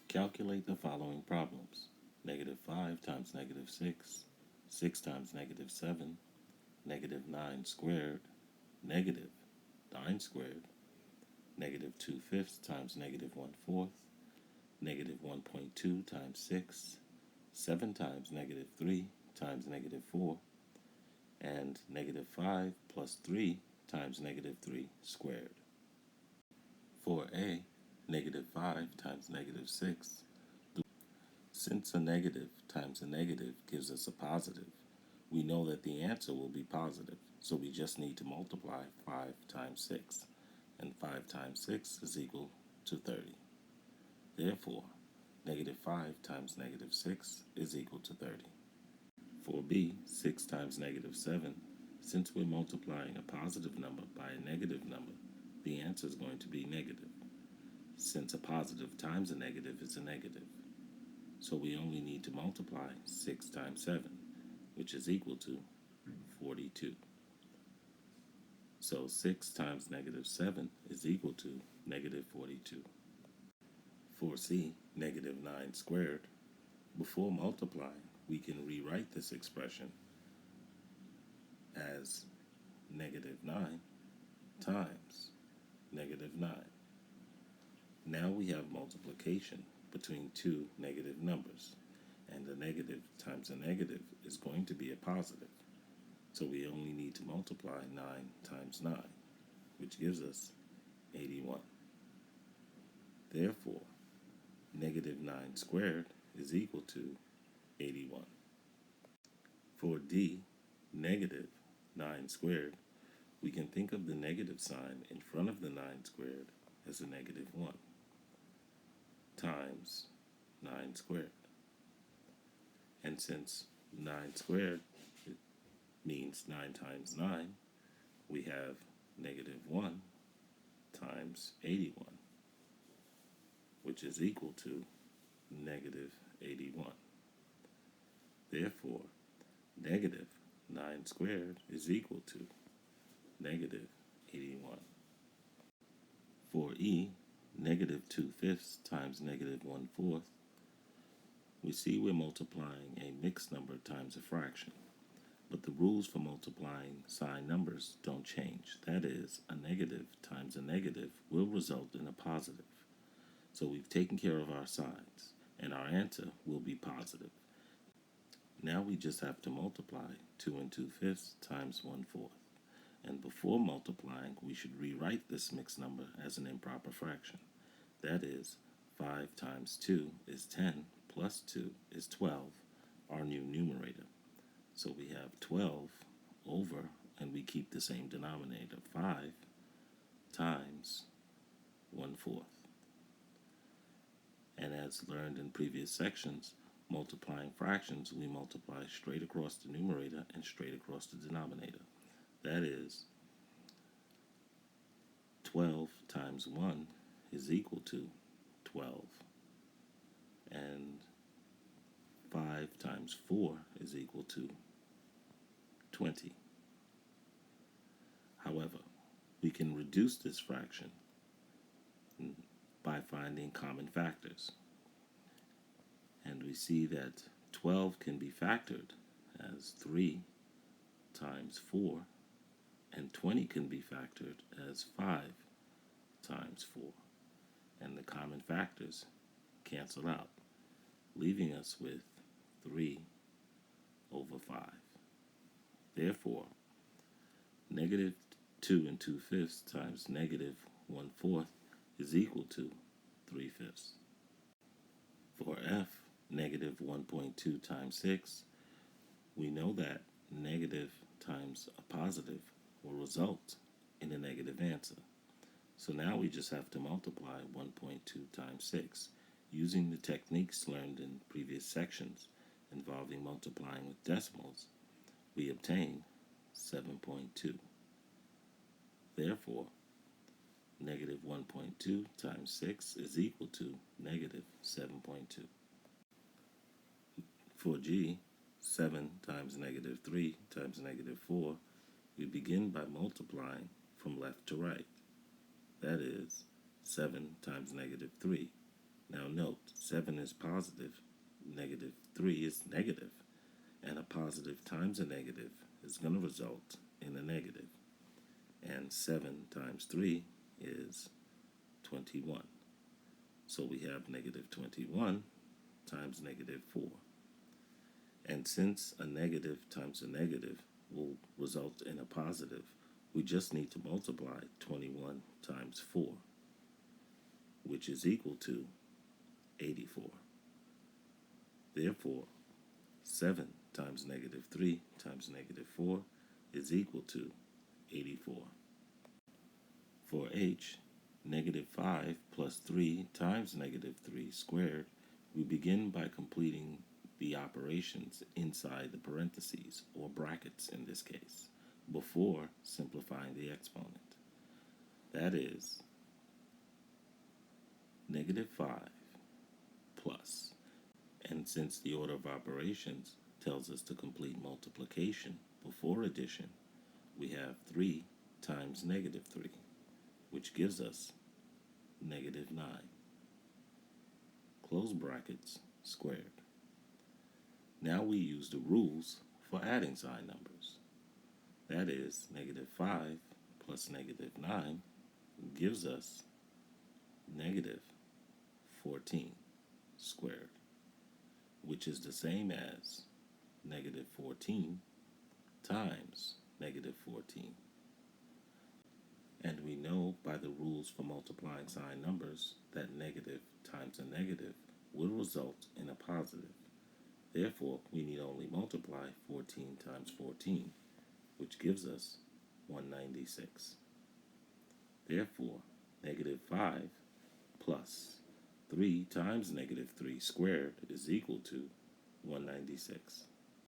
Calculate the following problems. -5 times -6, 6 times -7, -9 squared, negative 9 squared, -2/5 times -1/4, -1.2 times 6, 7 times -3 times -4, and -5 plus 3 times -3 squared. For A, -5 times -6. Since a negative times a negative gives us a positive, we know that the answer will be positive, so we just need to multiply 5 times 6, and 5 times 6 is equal to 30. Therefore, -5 times -6 is equal to 30. For B, 6 times -7, since we're multiplying a positive number by a negative number, the answer is going to be negative, since a positive times a negative is a negative. So we only need to multiply 6 times 7, which is equal to 42. So 6 times -7 is equal to -42. For C, -9 squared, before multiplying, we can rewrite this expression as -9 times -9. Now we have multiplication between two negative numbers, and a negative times a negative is going to be a positive. So we only need to multiply 9 times 9, which gives us 81. Therefore, -9 squared is equal to 81. For D, -9 squared, we can think of the negative sign in front of the 9 squared as a -1 times 9 squared. And since 9 squared means 9 times 9, we have -1 times 81, which is equal to -81. Therefore, -9 squared is equal to -81. For E, -2/5 times -1/4, we see we're multiplying a mixed number times a fraction, but the rules for multiplying sign numbers don't change. That is, a negative times a negative will result in a positive. So we've taken care of our signs, and our answer will be positive. Now we just have to multiply 2 2/5 times 1/4. And before multiplying, we should rewrite this mixed number as an improper fraction. That is, 5 times 2 is 10, plus 2 is 12, our new numerator. So we have 12 over, and we keep the same denominator, 5 times 1/4. And as learned in previous sections, multiplying fractions, we multiply straight across the numerator and straight across the denominator. That is, 12 times 1 is equal to 12, and 5 times 4 is equal to 20. However, we can reduce this fraction by finding common factors. And we see that 12 can be factored as 3 times 4, and 20 can be factored as 5 times 4. And the common factors cancel out, leaving us with 3 over 5. Therefore, -2 2/5 times -1/4 is equal to 3/5. For F, -1.2 times 6, we know that negative times a positive will result in a negative answer. So now we just have to multiply 1.2 times 6. Using the techniques learned in previous sections involving multiplying with decimals, we obtain 7.2. Therefore, -1.2 times 6 is equal to -7.2. For G, 7 times -3 times -4, we begin by multiplying from left to right. That is, 7 times -3. Now note, 7 is positive, negative 3 is negative, and a positive times a negative is going to result in a negative. And 7 times 3 is 21. So we have negative 21 times negative 4. And since a negative times a negative will result in a positive, we just need to multiply 21 times 4, which is equal to 84. Therefore, 7 times negative 3 times negative 4 is equal to 84. For h, negative 5 plus 3 times negative 3 squared, we begin by completing the operations inside the parentheses, or brackets in this case, before simplifying the exponent. That is, negative 5 plus, and since the order of operations tells us to complete multiplication before addition, we have 3 times negative 3, which gives us negative 9. Close brackets, squared. Now we use the rules for adding sign numbers. That is, negative 5 plus negative 9 gives us negative 14 squared, which is the same as negative 14 times negative 14. And we know by the rules for multiplying sign numbers that negative times a negative will result in a positive. Therefore, we need only multiply 14 times 14, which gives us 196. Therefore, negative 5 plus 3 times negative 3 squared is equal to 196.